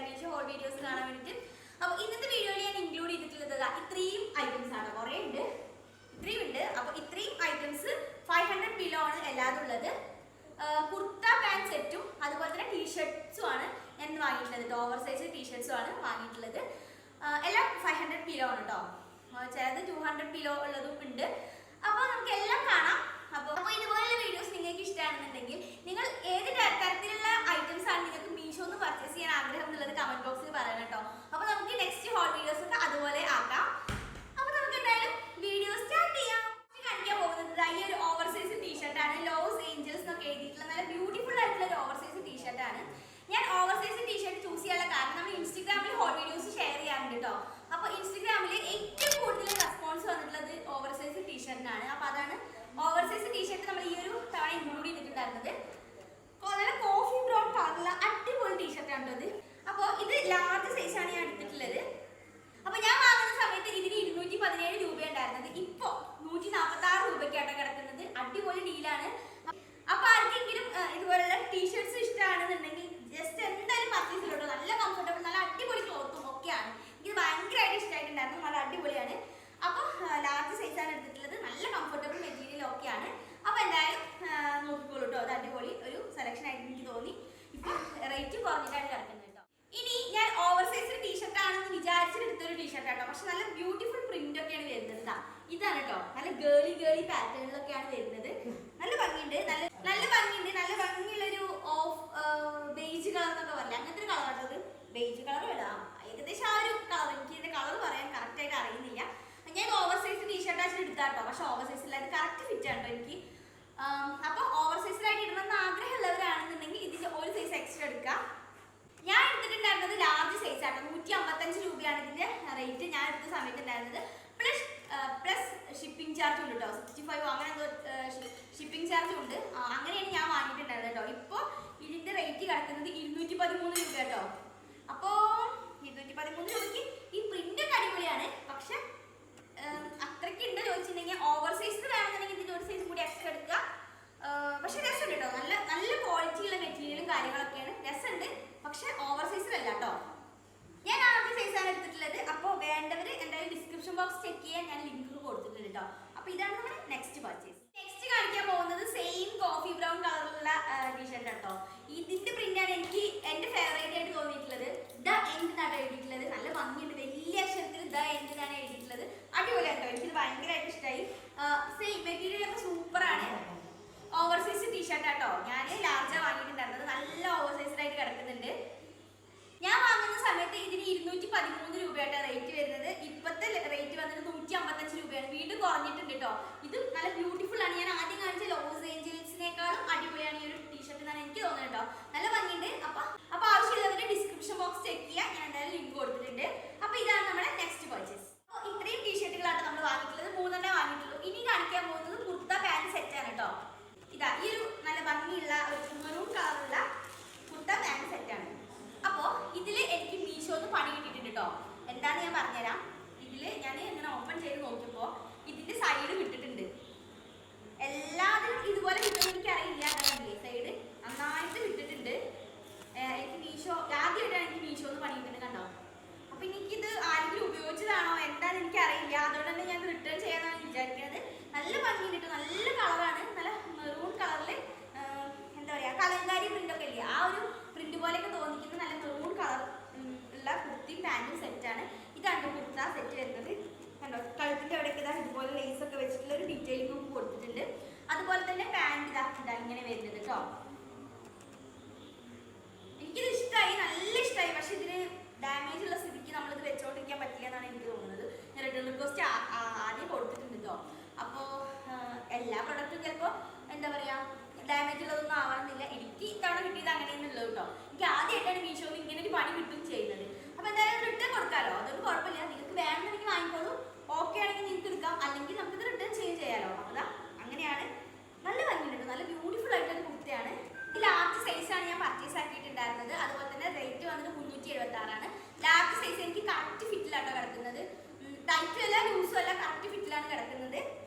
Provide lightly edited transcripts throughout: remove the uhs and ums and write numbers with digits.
Meesho whole videos കാണാൻ വേണ്ടിയിട്ട്. അപ്പോൾ ഇന്നത്തെ വീഡിയോയിൽ ഞാൻ ഇൻക്ലൂഡ് ചെയ്തിട്ടുള്ളത് ഇത്രയും ഐറ്റംസ് ആണ്. കുറേ ഉണ്ട്, ഇത്രയും ഉണ്ട്. അപ്പോൾ ഇത്രയും ഐറ്റംസ് 500 കിലോ ആണ് എല്ലാതും ഉള്ളത്. കുർത്ത പാൻറ് സെറ്റും അതുപോലെ തന്നെ ടീഷർട്ട്സും ആണ് ഞാൻ വാങ്ങിയിട്ടുള്ളത്. ഓവർ സൈസ് ടീഷർട്ട്സും ആണ് വാങ്ങിയിട്ടുള്ളത്. എല്ലാം 500 കിലോ ആണ് കേട്ടോ. ചിലത് 200 കിലോ ഉള്ളതും ഉണ്ട്. അപ്പോൾ നമുക്ക് എല്ലാം കാണാം. അപ്പോൾ ഇതുപോലുള്ള വീഡിയോസ് നിങ്ങൾക്ക് ഇഷ്ടമാണെന്നുണ്ടെങ്കിൽ നിങ്ങൾ ഏത് തരത്തിലുള്ള ഐറ്റംസ് ആണ് നിങ്ങൾക്ക് മീഷോന്ന് പർച്ചേസ് ചെയ്യാൻ ആഗ്രഹം എന്നുള്ളത് കമന്റ് ബോക്സിൽ പറയണം കേട്ടോ. അപ്പോൾ നമുക്ക് നെക്സ്റ്റ് ഹോൾ വീഡിയോസ് ഒക്കെ അതുപോലെ ആക്കാം. അപ്പോൾ നമുക്ക് എന്തായാലും വീഡിയോ സ്റ്റാർട്ട് ചെയ്യാം. കാണിക്കാൻ പോകുന്നത് ഈ ഒരു ഓവർ സൈസ് ടീഷർട്ടാണ്. ലോസ് ഏഞ്ചൽസ് എന്നൊക്കെ എഴുതിയിട്ടുള്ള നല്ല ബ്യൂട്ടിഫുൾ ആയിട്ടുള്ള ഒരു ഓവർ സൈസ് ടീഷർട്ടാണ്. ഞാൻ ഓവർ സൈസ് ടീഷർട്ട് ചൂസ് ചെയ്യാനുള്ള കാരണം നമ്മൾ ഇൻസ്റ്റാഗ്രാമിൽ ഹോൾ വീഡിയോസ് ഷെയർ ചെയ്യാറുണ്ട് കേട്ടോ. അപ്പോൾ ഇൻസ്റ്റാഗ്രാമിൽ ഏറ്റവും കൂടുതൽ റെസ്പോൺസ് വന്നിട്ടുള്ളത് ഓവർ സൈസ് ടീഷർട്ടിനാണ്. അപ്പോൾ അതാണ് ഓവർ സൈസ് ടീഷർട്ട് നമ്മൾ ഈ ഒരു തവണ ഇൻക്ലൂഡ് ചെയ്തിട്ടുണ്ടായിരുന്നത്. നല്ല കോഫി ബ്രൗൺ കളറുള്ള അടിപൊളി ടീഷർട്ടാണ് ഇത്. അപ്പോൾ ഇത് ലാർജ് സൈസാണ് ഞാൻ എടുത്തിട്ടുള്ളത്. അപ്പോൾ ഞാൻ വാങ്ങുന്ന സമയത്ത് ഇതിന് 217 രൂപ ഉണ്ടായിരുന്നത്. ഇപ്പോൾ 146 രൂപയ്ക്കാണ് കിടക്കുന്നത്. അടിപൊളി ഡീലാണ്. അപ്പോൾ ആർക്കെങ്കിലും ഇതുപോലുള്ള ടീഷർട്ട്സ് ഇഷ്ടമാണെന്നുണ്ടെങ്കിൽ ജസ്റ്റ് എന്തായാലും പർച്ചേസ് ചെയ്തോട്ടോ. നല്ല കംഫർട്ടബിൾ, നല്ല അടിപൊളി ക്ലോത്തും ഒക്കെയാണ്. എനിക്ക് ഭയങ്കരമായിട്ട് ഇഷ്ടമായിട്ടുണ്ടായിരുന്നു. നല്ല അടിപൊളിയാണ്. അപ്പോൾ ലാർജ് സൈസാണ് എടുത്തിട്ടുള്ളത്. നല്ല കംഫർട്ടബിൾ മെറ്റീരിയൽ ഒക്കെയാണ്. അപ്പോൾ എന്തായാലും നോക്കിക്കോളൂ കേട്ടോ. അത് അടിപൊളി ഒരു സെലക്ഷൻ ആയിട്ട് എനിക്ക് തോന്നി. ഇപ്പോൾ റേറ്റ് കുറഞ്ഞിട്ടാണ് കിടക്കുന്നത് കേട്ടോ. ഇനി ഞാൻ ഓവർ സൈസ് ടീഷർട്ട് ആണെന്ന് വിചാരിച്ചിട്ട് എടുത്തൊരു ടീഷർട്ട് ആട്ടോ. പക്ഷെ നല്ല ബ്യൂട്ടിഫുൾ പ്രിന്റ് ഒക്കെയാണ് വരുന്നത്. ഇതാണ് കേട്ടോ. നല്ല ഗേളി പാറ്റേണിലൊക്കെയാണ് വരുന്നത്. നല്ല ഭംഗിയുണ്ട്, നല്ല ഭംഗിയുണ്ട്. നല്ല ഭംഗിയുള്ളൊരു ഓഫ് ബേജ് കളർ എന്നൊക്കെ പറയില്ല, അങ്ങനത്തെ ഒരു കളർ ആട്ടോ. ബേജ് കളർ ഇടാം, ഏകദേശം ആ ഒരു കളർ. എനിക്ക് ഇതിന്റെ കളർ പറയാൻ കറക്റ്റ് ആയിട്ട് അറിയുന്നില്ല. ഞാൻ ഓവർ സൈസ് ടീഷർട്ട് ആയിട്ട് എടുത്താട്ടോ. പക്ഷെ ഓവർ സൈസിൽ അത് കറക്റ്റ് ഫിറ്റ് ആട്ടോ എനിക്ക്. അപ്പോൾ ഓവർ സൈസിലായിട്ട് ഇടണമെന്ന് ആഗ്രഹമുള്ളവരാണെന്നുണ്ടെങ്കിൽ ഇതിന്റെ ഒരു സൈസ് എക്സ്ട്രാ എടുക്കാം. ഞാൻ എടുത്തിട്ടുണ്ടായിരുന്നത് ലാർജ് സൈസ് ആട്ടോ. 155 രൂപയാണ് ഇതിന്റെ റേറ്റ് ഞാൻ എടുത്ത സമയത്ത് ഉണ്ടായിരുന്നത്. പ്ലസ് ഷിപ്പിംഗ് ചാർജ് ഉണ്ട് കേട്ടോ. 65 അങ്ങനെ എന്തോ ഷിപ്പിംഗ് ചാർജ് ഉണ്ട്. അങ്ങനെയാണ് ഞാൻ വാങ്ങിയിട്ടുണ്ടായിരുന്നത് കേട്ടോ. ഇപ്പോൾ ഇതിന്റെ റേറ്റ് കിടക്കുന്നത് 213 രൂപ കേട്ടോ. അപ്പോൾ 213 രൂപയ്ക്ക് ഈ പ്രിന്റ് ഒക്കെ അടിപൊളിയാണ്. പക്ഷെ അത്രയ്ക്ക് ഉണ്ട് ചോദിച്ചിട്ടുണ്ടെങ്കിൽ ഓവർ സൈസ് വേണമെന്നുണ്ടെങ്കിൽ ഇതിന്റെ ഒരു സൈസ് കൂടി എക്സ്ട്രാ എടുക്കുക. പക്ഷെ രസമുണ്ട് കേട്ടോ. നല്ല ക്വാളിറ്റിയുള്ള മെറ്റീരിയലും കാര്യങ്ങളൊക്കെയാണ്. രസമുണ്ട്, പക്ഷെ ഓവർ സൈസിലല്ല കേട്ടോ. ഞാൻ ആദ്യ സൈസാണ് എടുത്തിട്ടുള്ളത്. അപ്പോൾ വേണ്ടവർ എന്തായാലും ഡിസ്ക്രിപ്ഷൻ ബോക്സ് ചെക്ക് ചെയ്യാൻ ഞാൻ ലിങ്ക് കൊടുത്തിട്ടുണ്ട് കേട്ടോ. അപ്പോൾ ഇതാണ് നമ്മുടെ നെക്സ്റ്റ് പർച്ചേസ്. നെക്സ്റ്റ് കാണിക്കാൻ പോകുന്നത് സെയിം കോഫി ബ്രൗൺ കളറുള്ള ടീഷർട്ട് കേട്ടോ. ഇതിന്റെ പ്രിന്റാണ് എനിക്ക് എന്റെ ഫേവറേറ്റ് ആയിട്ട് തോന്നിയിട്ടുള്ളത്. ദ എൻഡ് എന്നാണ് എഴുതിയിട്ടുള്ളത്. നല്ല ഭംഗിയുണ്ട്, വലിയ അക്ഷരത്തിൽ ദ എൻഡ് എന്നാണ് എഴുതിയിട്ടുള്ളത്. അടിപൊളിയാണ് കേട്ടോ. എനിക്കിത് ഭയങ്കരമായിട്ട് ഇഷ്ടമായി. സെയിം മെറ്റീരിയൽ ഒക്കെ സൂപ്പറാണ്. ഓവർ സൈസ് ടീഷർട്ട് കേട്ടോ. ഞാൻ ലാർജാ വാങ്ങിയിട്ടുണ്ടായിരുന്നത്. നല്ല ഓവർ സൈസിലായിട്ട് കിടക്കുന്നുണ്ട്. ഞാൻ വാങ്ങുന്ന സമയത്ത് ഇതിന് 213 രൂപയായിട്ടാണ് റേറ്റ് വരുന്നത്. ഇപ്പോഴത്തെ റേറ്റ് വന്നിട്ട് 155 രൂപയാണ്. വീണ്ടും കുറഞ്ഞിട്ടുണ്ട് കേട്ടോ. ഇത് നല്ല ബ്യൂട്ടിഫുൾ ആണ്. ഞാൻ ആദ്യം കാണിച്ച ലോസ് ഏഞ്ചൽസിനേക്കാളും അടിപൊളിയാണ് ഈ ഒരു ടീഷർട്ട് എന്നാണ് എനിക്ക് തോന്നുന്നത് കേട്ടോ. നല്ല ഭംഗിയുണ്ട്. അപ്പോൾ ആവശ്യമുള്ളവരുടെ ഡിസ്ക്രിപ്ഷൻ ബോക്സ് ചെക്ക് ചെയ്യാൻ ഞാൻ എന്തായാലും ലിങ്ക് കൊടുത്തിട്ടുണ്ട്. അപ്പോൾ ഇതാണ് നമ്മുടെ നെക്സ്റ്റ് പർച്ചേസ്. അപ്പോൾ ഇത്രയും ടീഷർട്ടുകളാണ് നമ്മൾ വാങ്ങിയിട്ടുള്ളത്. 3 വാങ്ങിയിട്ടുള്ളൂ. ഇനി കാണിക്കാൻ പോകുന്നത് കുർത്ത പാൻറ് സെറ്റാണ് കേട്ടോ. ഇതാ ഈ ഒരു നല്ല ഭംഗിയുള്ള ഒരു മെറൂൺ കളറുള്ള കുർത്ത പാൻറ് സെറ്റാണ്. അപ്പോൾ ഇതിൽ എനിക്ക് മീഷോന്ന് പണി കിട്ടിയിട്ടുണ്ട് കേട്ടോ. എന്താന്ന് ഞാൻ പറഞ്ഞുതരാം. ഇതിൽ ഞാൻ ഇങ്ങനെ ഓപ്പൺ ചെയ്ത് നോക്കിയപ്പോൾ ഇതിന്റെ സൈഡ് വിട്ടിട്ടുണ്ട്. എല്ലാത്തിനും ഇതുപോലെ കിട്ടുമെന്ന് എനിക്ക് അറിയില്ല. സൈഡ് നന്നായിട്ട് വിട്ടിട്ടുണ്ട്. എനിക്ക് മീഷോ ആദ്യമായിട്ടാണ് എനിക്ക് മീഷോന്ന് പണി കിട്ടുന്നത് കണ്ടോ. അപ്പോൾ എനിക്കിത് ആരെങ്കിലും ഉപയോഗിച്ചതാണോ എന്താണെന്ന് എനിക്കറിയില്ല. അതുകൊണ്ട് തന്നെ ഞാൻ റിട്ടേൺ ചെയ്യാനാണ് വിചാരിക്കുന്നത്. നല്ല ഭംഗിയുണ്ട് കേട്ടോ. നല്ല കളറാണ്. നല്ല മെറൂൺ കളറിൽ എന്താ പറയുക, കലങ്കാരി പ്രിൻ്റൊക്കെ ഇല്ലേ, ആ ഒരു പ്രിന്റ് പോലെയൊക്കെ തോന്നിക്കുന്ന നല്ല മെറൂൺ കളർ ഉള്ള കുർത്തിയും പാൻറ്റും സെറ്റാണ്. ഇതാണ് കുർത്ത സെറ്റ് വരുന്നത്. കണ്ടോ, കഴുത്തിൻ്റെ അവിടെയൊക്കെ ഇതാ ഇതുപോലെ ലേസൊക്കെ വെച്ചിട്ടുള്ള ഒരു ഡീറ്റെയിലിംഗ് കൊടുത്തിട്ടുണ്ട്. അതുപോലെ തന്നെ പാൻറ് ഇതാ ഇങ്ങനെ വരുന്നത് കേട്ടോ. എനിക്കിത് ഇഷ്ടമായി, നല്ല ഇഷ്ടമായി. പക്ഷെ ഇതിന് ഡാമേജ് ഉള്ള സ്ഥിതിക്ക് നമ്മളിത് വെച്ചോണ്ടിരിക്കാൻ പറ്റില്ല എന്നാണ് എനിക്ക് തോന്നുന്നത്. ഞാൻ റിട്ടേൺ റിക്വസ്റ്റ് ആദ്യം കൊടുത്തിട്ടുണ്ട് കേട്ടോ. അപ്പോൾ എല്ലാ പ്രൊഡക്റ്റും ചിലപ്പോൾ എന്താ പറയുക ഡാമേജ് ഉള്ളതൊന്നും ആവണമെന്നില്ല. എനിക്ക് ഇത്തവണ കിട്ടിയത് അങ്ങനെയൊന്നുള്ളത് കേട്ടോ. എനിക്ക് ആദ്യമായിട്ടാണ് മീഷോന്ന് ഇങ്ങനെ ഒരു പണി കിട്ടും ചെയ്യുന്നത്. അപ്പോൾ എന്തായാലും റിട്ടേൺ കൊടുക്കാമല്ലോ, അതൊരു കുഴപ്പമില്ല. നിങ്ങൾക്ക് വേണമെന്നുണ്ടെങ്കിൽ വാങ്ങിക്കോളൂ. ഓക്കെ ആണെങ്കിൽ നിങ്ങൾക്ക് എടുക്കാം, അല്ലെങ്കിൽ നമുക്കിത് റിട്ടേൺ ചെയ്യാമല്ലോ. അപ്പോൾ അങ്ങനെയാണ്. നല്ല ഭംഗിയുണ്ട്, നല്ല ബ്യൂട്ടിഫുൾ ആയിട്ടൊരു കുർത്തയാണ്. ഇത് ലാർജ് സൈസാണ് ഞാൻ പർച്ചേസ് ആക്കിയിട്ടുണ്ടായിരുന്നത്. അതുപോലെ തന്നെ റേറ്റ് വന്നിട്ട് 376. ലാർജ് സൈസ് എനിക്ക് കറക്റ്റ് ഫിറ്റിലാട്ടോ കിടക്കുന്നത്. ടൈറ്റും അല്ല ലൂസും അല്ല, കറക്റ്റ് ഫിറ്റിലാണ് കിടക്കുന്നത്.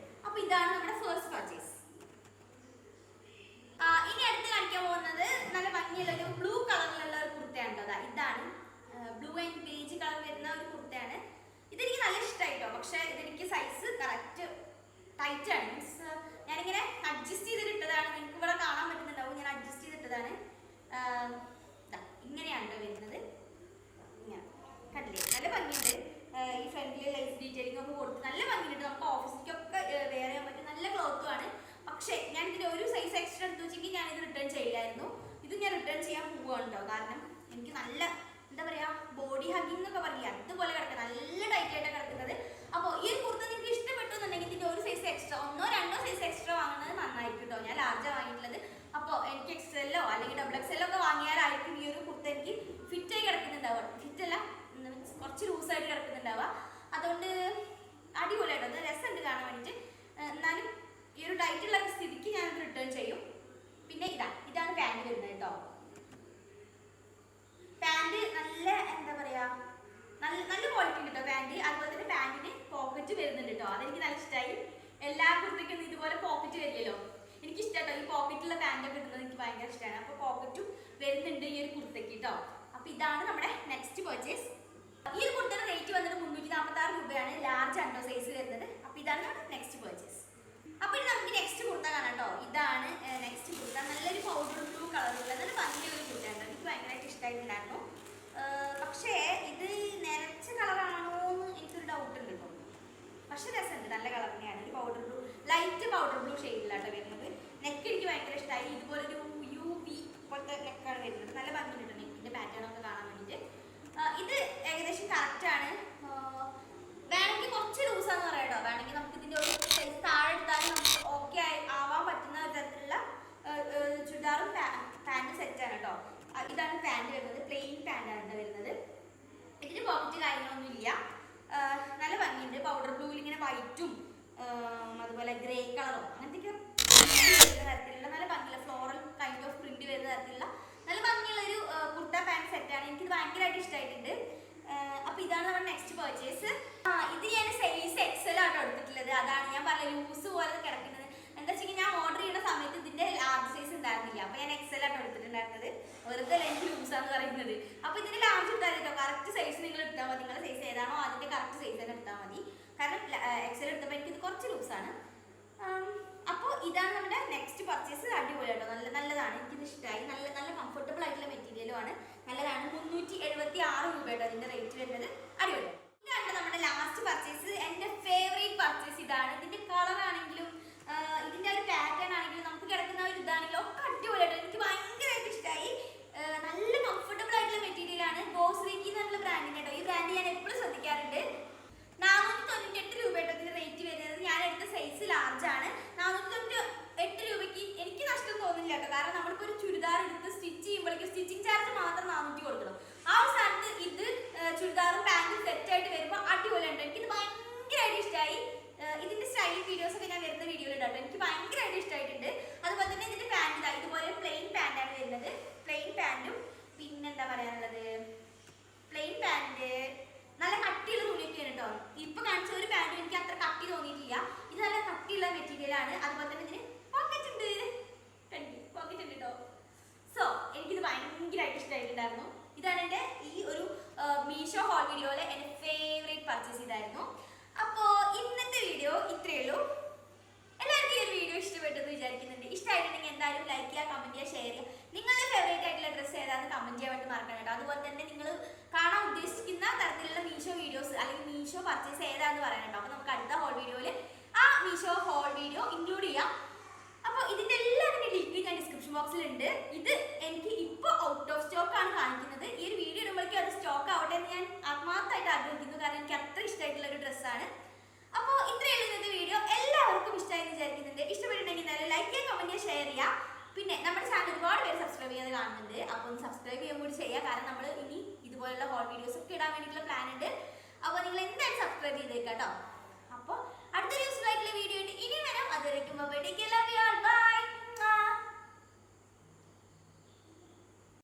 അപ്പോൾ ഇതാണ് നമ്മുടെ ഫസ്റ്റ് പർച്ചേസ്. ഇനി അടുത്ത് കാണിക്കാൻ പോകുന്നത് നല്ല ഭംഗിയുള്ള ഒരു ബ്ലൂ കളറിലുള്ള ഒരു കുർത്തയാണ് കേട്ടോ. ഇതാണ് പക്ഷെ ഇതെനിക്ക് സൈസ് കറക്റ്റ് ടൈറ്റ് ആണ്. മീൻസ് ഞാനിങ്ങനെ അഡ്ജസ്റ്റ് ചെയ്തിട്ടതാണ്. നിങ്ങൾക്ക് ഇവിടെ കാണാൻ പറ്റുന്നുണ്ടാവും, ഞാൻ അഡ്ജസ്റ്റ് ചെയ്തിട്ടതാണ്. ഇങ്ങനെയാണ് വരുന്നത്. ഇങ്ങനെ കണ്ടില്ലേ, നല്ല ഭംഗിയുണ്ട്. ഈ ഫ്രണ്ടിൽ ലൈസ് ഡീറ്റെയിലിംഗ് ഒക്കെ കൊടുത്ത് നല്ല ഭംഗിയുണ്ട്. നമുക്ക് ഓഫീസിലേക്കൊക്കെ വെയർ ചെയ്യാൻ പറ്റും. നല്ല ക്ലോത്തും ആണ്. പക്ഷേ ഞാൻ ഇതിന്റെ ഒരു സൈസ് എക്സ്ട്രാ എടുത്തു വെച്ചെങ്കിൽ ഞാൻ ഇത് റിട്ടേൺ ചെയ്യില്ലായിരുന്നു. ഇത് ഞാൻ റിട്ടേൺ ചെയ്യാൻ പോവുകയാണ് കേട്ടോ. കാരണം എനിക്ക് നല്ല എന്താ പറയാ, ബോഡി ഹഗ്ഗിംഗ് എന്നൊക്കെ പറയില്ല, അതുപോലെ കിടക്കുക, നല്ല ടൈറ്റ് ആയിട്ടാണ് കിടക്കുന്നത്. അപ്പോൾ ഈ ഒരു കുർത്ത നിങ്ങൾക്ക് ഇഷ്ടപ്പെട്ടു എന്നുണ്ടെങ്കിൽ ഇതിന്റെ ഒരു സൈസ് എക്സ്ട്രാ, 1-2 സൈസ് എക്സ്ട്രാ വാങ്ങുന്നത് നന്നായിരിക്കും കേട്ടോ. ഞാൻ ലാർജാണ് വാങ്ങിയിട്ടുള്ളത്. അപ്പോൾ എനിക്ക് XL അല്ലെങ്കിൽ XXL ഒക്കെ വാങ്ങിയാലായിരിക്കും ഈ ഒരു കുർത്ത എനിക്ക് ഫിറ്റ് ആയി കിടക്കുന്നുണ്ടാവുക. ഫിറ്റ് അല്ല, കുറച്ച് ലൂസായിട്ട് കിടക്കുന്നുണ്ടാവുക. അതുകൊണ്ട് അടിപൊളിയായിട്ടോ, അത് രസമുണ്ട് കാണാൻ വേണ്ടിയിട്ട്. എന്നാലും ഈ ഒരു ടൈറ്റുള്ള സ്ഥിതിക്ക് ഞാനത് റിട്ടേൺ ചെയ്യും. പിന്നെ ഇതാണ് പാൻറ് വരുന്നത് കേട്ടോ. പാൻറ് നല്ല എന്താ പറയാ, നല്ല ക്വാളിറ്റി ഉണ്ട് കേട്ടോ പാൻറ്. അതുപോലെ തന്നെ പാൻറിന് പോക്കറ്റ് വരുന്നുണ്ട് കേട്ടോ. അതെനിക്ക് നല്ല ഇഷ്ടമായി. എല്ലാ കുർത്തയ്ക്കും ഇതുപോലെ പോക്കറ്റ് വരില്ലല്ലോ, എനിക്ക് ഇഷ്ടമാട്ടോ. ഈ പോക്കറ്റുള്ള പാൻറ്റൊക്കെ ഇടുന്നത് എനിക്ക് ഭയങ്കര ഇഷ്ടമാണ്. അപ്പോൾ പോക്കറ്റും വരുന്നുണ്ട് ഈ ഒരു കുർത്തയ്ക്ക് കേട്ടോ. അപ്പോൾ ഇതാണ് നമ്മുടെ നെക്സ്റ്റ് പർച്ചേസ്. ഈ ഒരു കുർത്തയുടെ റേറ്റ് വന്നിട്ട് 346 രൂപയാണ്. ലാർജ് ആണോ സൈസ് വരുന്നത്. അപ്പോൾ ഇതാണ് നെക്സ്റ്റ് പർച്ചേസ്. അപ്പോൾ ഇനി നമുക്ക് നെക്സ്റ്റ് കുർത്ത കാണാം കേട്ടോ. ഇതാണ് നെക്സ്റ്റ് കുർത്ത. നല്ലൊരു പൗഡർ ബ്ലൂ കളറുള്ള നല്ല ഭംഗിയൊരു കുർത്തയാണ്. എനിക്ക് ഭയങ്കരമായിട്ട് ഇഷ്ടമായിട്ടുണ്ടായിരുന്നു. പക്ഷേ ഇത് നിറച്ച കളറാണോ എന്ന് എനിക്കൊരു ഡൗട്ട് ഉണ്ട് കേട്ടോ. പക്ഷെ രസമുണ്ട്, നല്ല കളർ തന്നെയാണ്. ഒരു powder blue, light powder blue ഷെയ്ഡിലാട്ടോ വരുന്നത്. നെക്ക് എനിക്ക് ഭയങ്കര ഇഷ്ടമായി. ഇതുപോലൊരു UV പോലത്തെ നെക്കാണ് വരുന്നത്. നല്ല ഭംഗിയുണ്ട് നെക്കിന്റെ പാറ്റേൺ ഒക്കെ കാണാൻ വേണ്ടിയിട്ട്. ഇത് ഏകദേശം കറക്റ്റ് ആണ്. വേണമെങ്കിൽ കുറച്ച് ലൂസാന്ന് പറയാം കേട്ടോ. വേണമെങ്കിൽ നമുക്ക് ഇതിന്റെ ഒരു സൈസ് താഴെ എടുത്താലും നമുക്ക് ഓക്കെ ആവാൻ പറ്റുന്ന ഒരു തരത്തിലുള്ള ചുരിദാറും പാൻറ് സെറ്റാണ് കേട്ടോ. ഇതാണ് പാൻറ് വരുന്നത്. പ്ലെയിൻ പാൻറ്റാണ് വരുന്നത്. ഇതിന് പോക്കറ്റ് കാര്യങ്ങളൊന്നും ഇല്ല. നല്ല ഭംഗിയുണ്ട്. പൗഡർ ബ്ലൂവിൽ ഇങ്ങനെ വൈറ്റും അതുപോലെ ഗ്രേ കളറും അങ്ങനത്തെയൊക്കെ വരുന്ന തരത്തിലുള്ള നല്ല ഭംഗിയുള്ള ഫ്ലോറൽ കൈൻഡ് ഓഫ് പ്രിന്റ് വരുന്ന തരത്തിലുള്ള നല്ല ഭംഗിയുള്ള ഒരു കുർത്ത പാൻറ് സെറ്റാണ്. എനിക്കിത് ഭയങ്കരമായിട്ട് ഇഷ്ടമായിട്ടുണ്ട്. അപ്പൊ ഇതാണ് നമ്മുടെ നെക്സ്റ്റ് പർച്ചേസ്. ഇത് ഞാൻ സൈസ് XL ആട്ടോ എടുത്തിട്ടുള്ളത്. അതാണ് ഞാൻ പറഞ്ഞ ലൂസ് പോലെ കിടക്കുന്നത്. എന്താ വെച്ചാൽ ഞാൻ ഓർഡർ ചെയ്യുന്ന സമയത്ത് ഇതിന്റെ ലാർജ് സൈസ് ഉണ്ടായിരുന്നില്ല. അപ്പൊ ഞാൻ XL ആട്ടോ എടുത്തിട്ടുണ്ടായിരുന്നത്. വെറുതെ എനിക്ക് ലൂസാന്ന് പറയുന്നത്. അപ്പൊ ഇതിന്റെ ലാർജ് എടുത്താൽ കേട്ടോ, കറക്റ്റ് സൈസ് നിങ്ങൾ എടുത്താൽ മതി. നിങ്ങളുടെ സൈസ് ഏതാണോ അതിന്റെ കറക്റ്റ് സൈസ് തന്നെ എടുത്താൽ മതി. കാരണം XL എടുത്തപ്പോൾ എനിക്കിത് കുറച്ച് ലൂസാണ്. അപ്പോൾ ഇതാണ് നമ്മുടെ നെക്സ്റ്റ് പർച്ചേസ്. അടിപൊളിയാട്ടോ, നല്ലതാണ്. എനിക്കിത് ഇഷ്ടമായി. നല്ല കംഫർട്ടബിൾ ആയിട്ടുള്ള മെറ്റീരിയലുമാണ്. നല്ലതാണ്. 376 രൂപയാട്ടോ അതിന്റെ റേറ്റ് വരുന്നത്. അടിപൊളി. ഇതാണ് നമ്മുടെ ലാസ്റ്റ് പർച്ചേസ്. എൻ്റെ ഫേവറേറ്റ് പർച്ചേസ് ഇതാണ്. ഇതിന്റെ കളർ ആണെങ്കിലും ഇതിന്റെ ഒരു പാറ്റേൺ ആണെങ്കിലും നമുക്ക് കിടക്കുന്ന ഒരു ഇതാണെങ്കിലും ഒക്കെ അടിപൊളിയാട്ടോ. എനിക്ക് ഭയങ്കരമായിട്ട് ഇഷ്ടമായി. നല്ല കംഫർട്ടബിൾ ആയിട്ടുള്ള മെറ്റീരിയൽ ആണ്. ബോസ്വിക്കി എന്നുള്ള ബ്രാൻഡിന്റെ കേട്ടോ. ഈ ബ്രാൻഡ് ഞാൻ എപ്പോഴും ശ്രദ്ധിക്കാറുണ്ട്. 498 രൂപയാട്ടോ ഇതിന്റെ റേറ്റ് വരുന്നത്. ഞാൻ എടുത്ത സൈസ് ലാർജ് ആണ്. 498 രൂപയ്ക്ക് എനിക്ക് നഷ്ടം തോന്നില്ല കേട്ടോ. കാരണം നമ്മളിപ്പോൾ ഒരു ചുരിദാർ എടുത്ത് സ്റ്റിച്ച് ചെയ്യുമ്പോഴേക്കും സ്റ്റിച്ചിങ് ചാർജ് മാത്രം 400 കൊടുക്കണം. ആ ഒരു സ്ഥാനത്ത് ഇത് ചുരിദാറും പാൻറ്റും സെറ്റ് ആയിട്ട് വരുമ്പോൾ അടിപൊളിയുണ്ട്. എനിക്കിത് ഭയങ്കരമായിട്ട് ഇഷ്ടമായി. ഇതിന്റെ സ്റ്റൈലിംഗ് വീഡിയോസ് ഒക്കെ ഞാൻ വരുന്ന വീഡിയോയിൽ ഇടാട്ടോ. എനിക്ക് ഭയങ്കരമായിട്ട് ഇഷ്ടമായിട്ടുണ്ട്. അതുപോലെ തന്നെ ഇതിന്റെ പാൻറ് ഇതുപോലെ പ്ലെയിൻ പാൻറ്റാണ് വരുന്നത്. പ്ലെയിൻ പാൻറ്റും പിന്നെന്താ പറയാനുള്ളത്, പ്ലെയിൻ പാൻറ് നല്ല കട്ടിയുള്ള തുണിയൊക്കെയാണ് കേട്ടോ. ഇപ്പൊ കാണിച്ച ഒരു പാൻറ്റും എനിക്ക് അത്ര കട്ടി തോന്നിയിട്ടില്ല. ഇത് നല്ല കട്ടിയുള്ള മെറ്റീരിയൽ ആണ്. അതുപോലെ തന്നെ ഇതിന് പോക്കറ്റ് ഉണ്ട്. പോക്കറ്റ് ഉണ്ട് കേട്ടോ. സോ എനിക്കിത് ഭയങ്കരമായിട്ട് ഇഷ്ടമായിട്ടുണ്ടായിരുന്നു. ഇതാണ് എൻ്റെ ഈ ഒരു മീഷോ ഹോൾ വീഡിയോയിലെ എൻ്റെ ഫേവറേറ്റ് പർച്ചേസ് ഇതായിരുന്നു. അപ്പോൾ ഇന്നത്തെ വീഡിയോ ഇത്രയേ ഉള്ളൂ. എല്ലാവർക്കും ഈ ഒരു വീഡിയോ ഇഷ്ടപ്പെട്ടെന്ന് വിചാരിക്കുന്നുണ്ട്. ഇഷ്ടമായിട്ടുണ്ടെങ്കിൽ എന്തായാലും ലൈക്ക് ചെയ്യുക, കമന്റ് ചെയ്യുക, ഷെയർ ചെയ്യുക. നിങ്ങളുടെ ഫേവറേറ്റ് ആയിട്ടുള്ള ഡ്രസ്സ് ഏതാണെന്ന് കമന്റ് ചെയ്യാൻ വേണ്ടി മറക്കണം കേട്ടോ. അതുപോലെ തന്നെ നിങ്ങൾ കാണാൻ ഉദ്ദേശിക്കുന്ന തരത്തിലുള്ള മീഷോ വീഡിയോസ് അല്ലെങ്കിൽ മീഷോ പർച്ചേസ് ഏതാണെന്ന് പറയാൻ കേട്ടോ. അപ്പോൾ നമുക്ക് അടുത്ത ഹോൾ വീഡിയോയിൽ ആ മീഷോ ഹോൾ വീഡിയോ ഇൻക്ലൂഡ് ചെയ്യാം. അപ്പോൾ ഇതിന്റെ എല്ലാത്തിൻ്റെ ലിങ്ക് ഞാൻ ഡിസ്ക്രിപ്ഷൻ ബോക്സിലുണ്ട്. ഇത് എനിക്ക് ഇപ്പോൾ ഔട്ട് ഓഫ് സ്റ്റോക്ക് ആണ് കാണിക്കുന്നത്. ഈ ഒരു വീഡിയോ ഇടുമ്പോഴേക്കും അത് സ്റ്റോക്ക് ആവട്ടെ എന്ന് ഞാൻ ആത്മാർത്ഥമായിട്ട് ആഗ്രഹിക്കുന്നു. കാരണം എനിക്ക് അത്ര ഇഷ്ടമായിട്ടുള്ള ഒരു ഡ്രസ്സാണ്. അപ്പോൾ ഇത്രയുള്ള ഇന്നത്തെ വീഡിയോ എല്ലാവർക്കും ഇഷ്ടമായെന്ന് വിചാരിക്കുന്നുണ്ട്. ഇഷ്ടപ്പെട്ടിട്ടുണ്ടെങ്കിൽ എന്തായാലും ലൈക്ക് ചെയ്യുക, കമന്റ് ചെയ്യുക, ഷെയർ ചെയ്യുക. പിന്നെ നമ്മുടെ ചാനൽ ഒരുപാട് പേര് സബ്സ്ക്രൈബ് ചെയ്യാതെ കാണുന്നുണ്ട്. അപ്പോൾ ഒന്ന് സബ്സ്ക്രൈബ് ചെയ്യാൻ കൂടി ചെയ്യുക. കാരണം നമ്മൾ ഇനി ഇതുപോലുള്ള ഹോൾ വീഡിയോസ് ഒക്കെ ഇടാൻ വേണ്ടിയിട്ടുള്ള പ്ലാൻ ഉണ്ട്. അപ്പോൾ നിങ്ങൾ എന്തായാലും സബ്സ്ക്രൈബ് ചെയ്തേക്കാം കേട്ടോ. അപ്പോൾ അടുത്തൊരു യൂസ്ഫുൾ ആയിട്ടുള്ള വീഡിയോ ഉണ്ട് ഇനി വരാം. അതുവരേക്കും bye. Take care. Love you all.